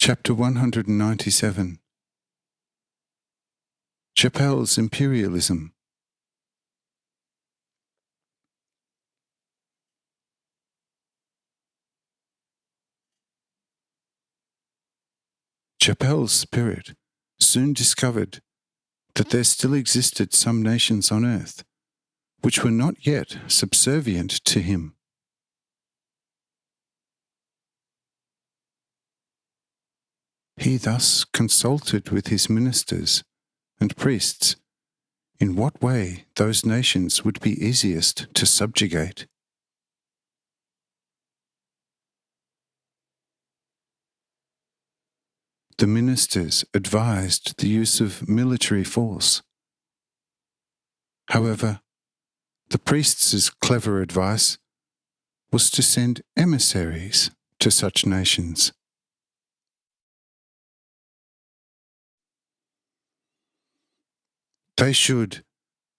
Chapter 197. Chappell's Imperialism. Chappell's spirit soon discovered that there still existed some nations on earth which were not yet subservient to him. He thus consulted with his ministers and priests in what way those nations would be easiest to subjugate. The ministers advised the use of military force. However, the priests' clever advice was to send emissaries to such nations. They should,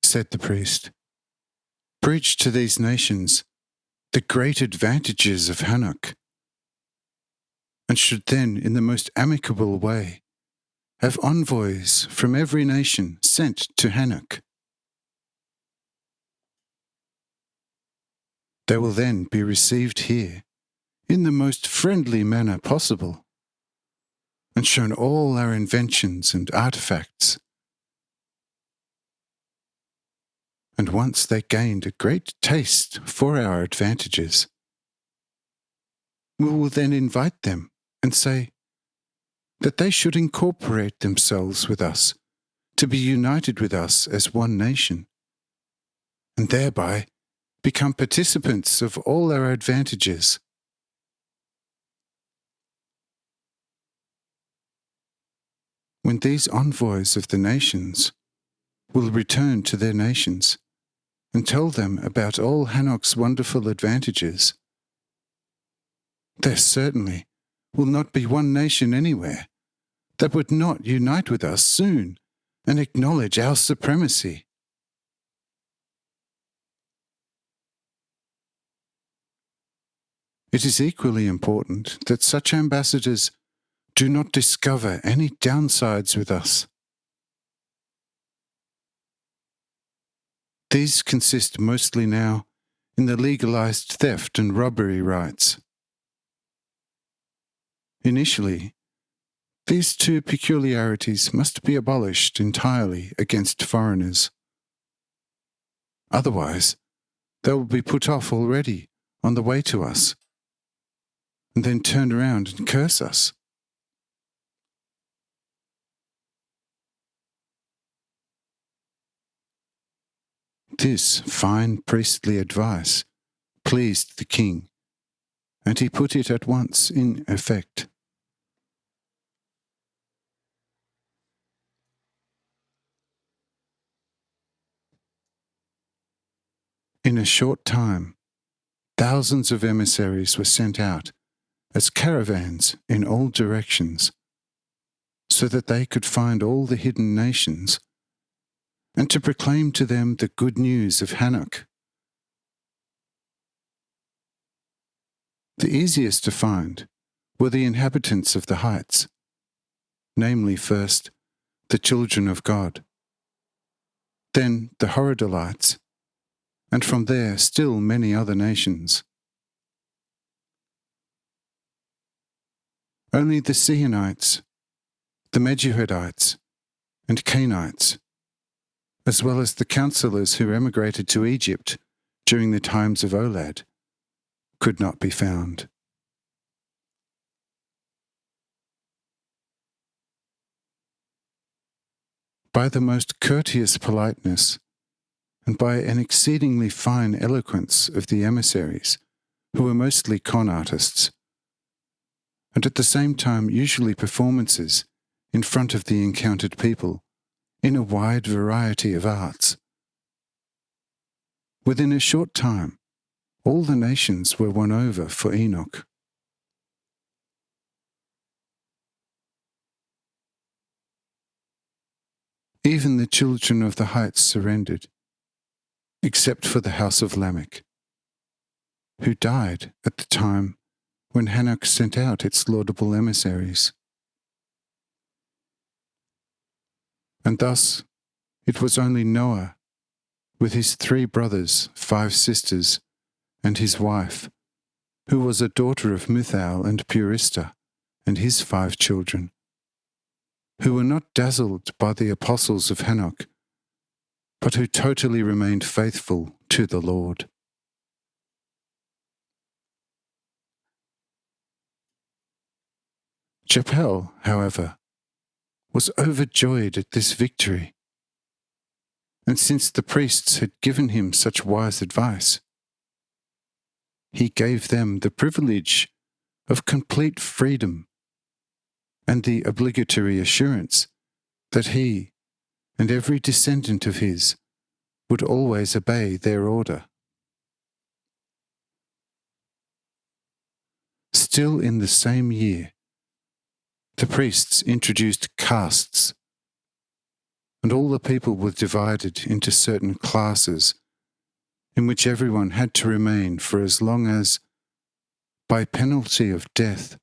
said the priest, preach to these nations the great advantages of Hanoch, and should then, in the most amicable way, have envoys from every nation sent to Hanoch. They will then be received here in the most friendly manner possible, and shown all our inventions and artifacts. And once they gained a great taste for our advantages, we will then invite them and say that they should incorporate themselves with us, to be united with us as one nation, and thereby become participants of all our advantages. When these envoys of the nations will return to their nations and tell them about all Hanoch's wonderful advantages, there certainly will not be one nation anywhere that would not unite with us soon and acknowledge our supremacy. It is equally important that such ambassadors do not discover any downsides with us. These consist mostly now in the legalized theft and robbery rights. Initially, these two peculiarities must be abolished entirely against foreigners. Otherwise, they will be put off already on the way to us, and then turn around and curse us. This fine priestly advice pleased the king, and he put it at once in effect. In a short time, thousands of emissaries were sent out as caravans in all directions, so that they could find all the hidden nations and to proclaim to them the good news of Hanoch. The easiest to find were the inhabitants of the heights, namely first the children of God, then the Horodolites, and from there still many other nations. Only the Sionites, the Meduhadites, and Canaanites, as well as the councillors who emigrated to Egypt during the times of Olad, could not be found. By the most courteous politeness, and by an exceedingly fine eloquence of the emissaries, who were mostly con artists, and at the same time usually performances in front of the encountered people in a wide variety of arts. Within a short time, all the nations were won over for Enoch. Even the children of the heights surrendered, except for the house of Lamech, who died at the time when Hanoch sent out its laudable emissaries. And thus it was only Noah, with his 3 brothers, 5 sisters, and his wife, who was a daughter of Mithal and Purista, and his 5 children, who were not dazzled by the apostles of Hanoch, but who totally remained faithful to the Lord. Jappel, however, was overjoyed at this victory, and since the priests had given him such wise advice, he gave them the privilege of complete freedom and the obligatory assurance that he and every descendant of his would always obey their order. Still in the same year, the priests introduced castes, and all the people were divided into certain classes in which everyone had to remain for as long as, by penalty of death,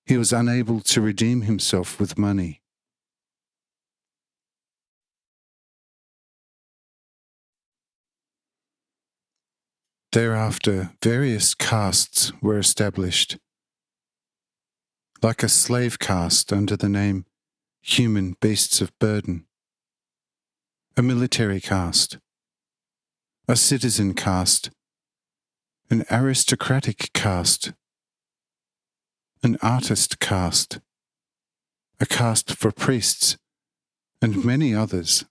he was unable to redeem himself with money. Thereafter, various castes were established, like a slave caste under the name human beasts of burden, a military caste, a citizen caste, an aristocratic caste, an artist caste, a caste for priests, and many others.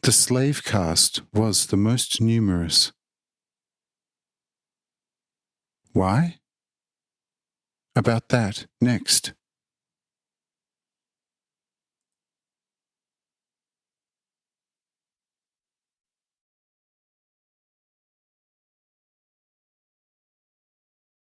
The slave caste was the most numerous. Why? About that next.